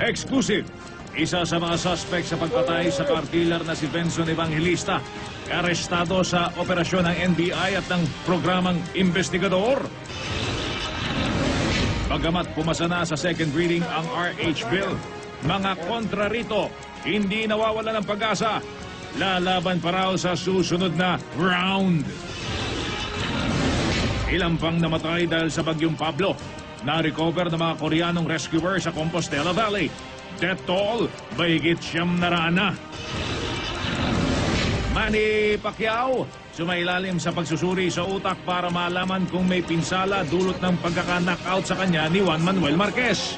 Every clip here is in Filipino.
Exclusive. Isa sa mga suspect sa pagpatay sa car dealer na si Benson Evangelista, arestado sa operasyon ng NBI at ng programang investigador. Bagamat pumasa na sa second reading ang RH Bill, mga kontra rito, hindi nawawala ng pag-asa. Lalaban pa raw sa susunod na round. Ilang pang namatay dahil sa bagyong Pablo. Na-recover ng mga Koreanong rescuer sa Compostela Valley. Death toll, mahigit 900 na. Manny Pacquiao, sumailalim sa pagsusuri sa utak para malaman kung may pinsala dulot ng pagkaka-knockout sa kanya ni Juan Manuel Marquez.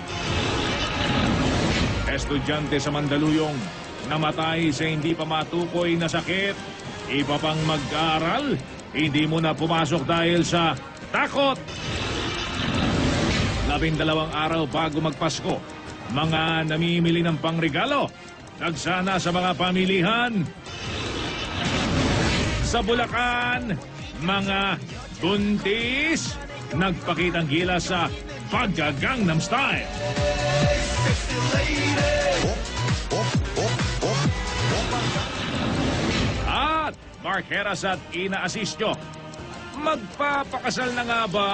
Estudyante sa Mandaluyong, namatay sa hindi pa matukoy na sakit. Iba pang mag-aaral, hindi mo na pumasok dahil sa takot. 12 araw bago magpasko, mga namimili ng pangregalo. Nagsana sa mga pamilihan. Sa Bulacan, mga buntis nagpakitang gilas sa pagga-Gangnam Style. At Mark Heras at Ina Asistio, magpapakasal na nga ba?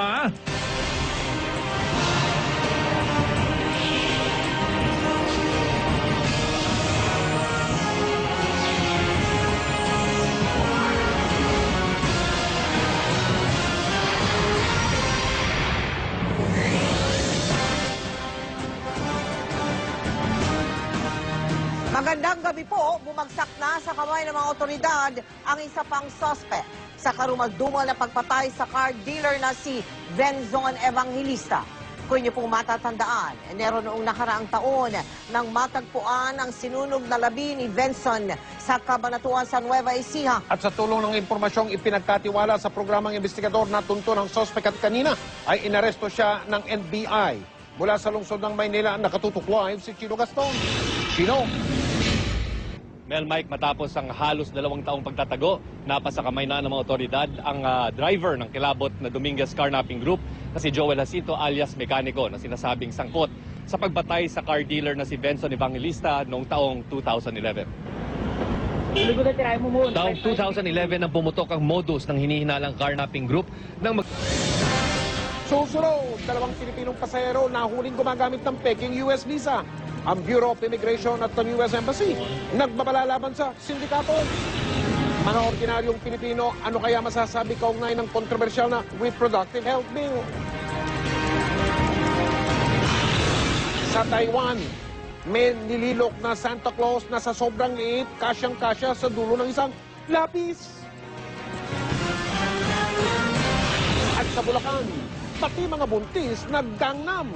Magandang gabi po, bumagsak na sa kamay ng mga otoridad ang isa pang suspect sa karumal-dumal na pagpatay sa car dealer na si Benson Evangelista. Kung inyo pong matatandaan, Enero noong nakaraang taon nang matagpuan ang sinunog na labi ni Benson sa Cabanatuan sa Nueva Ecija. At sa tulong ng impormasyong ipinagkatiwala sa programang investigador na tunto ng suspect at kanina ay inaresto siya ng NBI. Mula sa lungsod ng Maynila, nakatutok live si Chino Gaston. Chino? Mel Mike, matapos ang halos 2 taong pagtatago, napasa kamay na ng mga otoridad ang driver ng kilabot na Dominguez Carnapping Group na si Joel Jacinto alias Mekaniko na sinasabing sangkot sa pagbatay sa car dealer na si Benson Evangelista noong taong 2011. Taong 2011 ang pumutok ang modus ng hinihinalang Carnapping Group ng Susunod, 2 Pilipinong pasahero na huling gumagamit ng peking US visa. Ang Bureau of Immigration at ang US Embassy nagbabalalaban sa sindikato. Mga ordinaryong Pilipino, ano kaya masasabi kaugnay ng kontrobersyal na reproductive health bill? Sa Taiwan, may nililok na Santa Claus na sa sobrang liit, kasyang-kasya sa dulo ng isang lapis. At sa Bulacan, pati mga buntis naggangnam.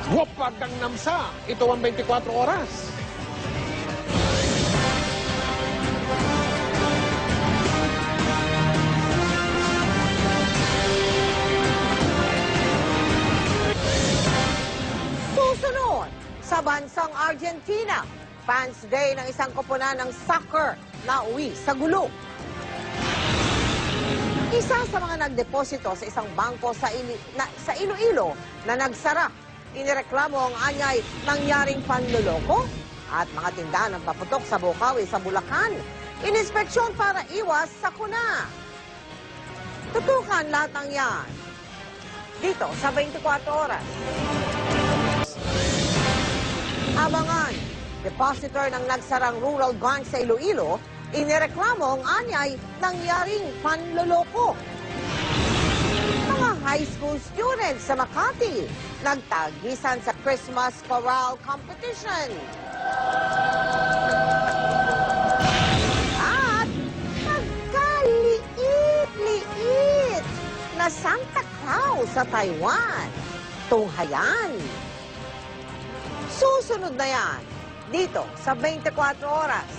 Wapa Gangnam sa, ito ang 24 oras. Susunod, sa bansang Argentina, Fans Day ng isang koponan ng soccer na uwi sa gulo. Isa sa mga nagdeposito sa isang bangko sa Iloilo na nagsara. Inireklamo ang anyay nangyaring panloloko at mga tindahan ng paputok sa Bocaue sa Bulacan. Ininspeksyon para iwas sakuna. Tutukan lahat ng yan dito sa 24 oras. Abangan, depositor ng nagsarang rural bank sa Iloilo, inireklamo ang anyay nangyaring panloloko. Mga high school students sa Makati nagtagisan sa Christmas Chorale Competition. At nagkaliit-liit na Santa Claus sa Taiwan. Tunghayan. Susunod na yan dito sa 24 oras.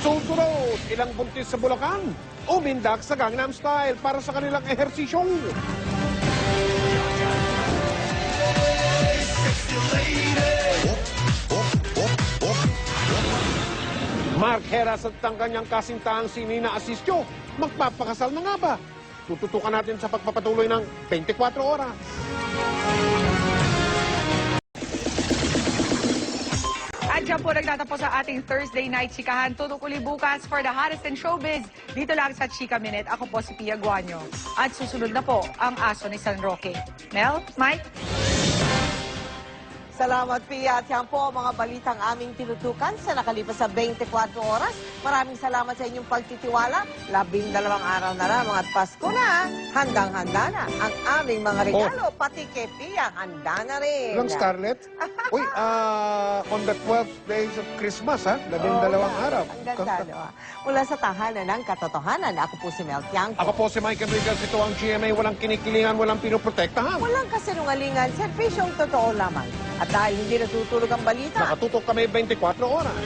Susunod, ilang buntis sa Bulacan, umindak sa Gangnam Style para sa kanilang ehersisyo. Mark Heras at ang kanyang kasintahang si Nina Asistio, magpapakasal na nga ba? Tututukan natin sa pagpapatuloy ng 24 oras. dyan po nagtatapos ang ating Thursday night chikahan. Tutok uli bukas for the hottest in showbiz. Dito lang sa Chika Minute. Ako po si Pia Guanyo. At susunod na po ang aso ni San Roque. Mel, Mike? Salamat, Pia. At yan po ang mga balitang aming tinutukan sa nakalipas sa 24 oras. Maraming salamat sa inyong pagtitiwala. 12 araw na lamang at Pasko na. Handang-handa na ang aming mga regalo. Pati kay Pia, handa na rin. Lang, Scarlett? Uy, on the 12th days of Christmas, ha? 12 araw. Ang ganda, no? Mula sa tahanan ng katotohanan, ako po si Mel Tiangco. Ako po si Mike Enriquez. Ito ang GMA. Walang kinikilingan, walang pinoprotektahan. Walang kasinungalingan, serbisyong totoo lamang. At dahil hindi natutulog ang balita, Nakatutok kami 24 oras.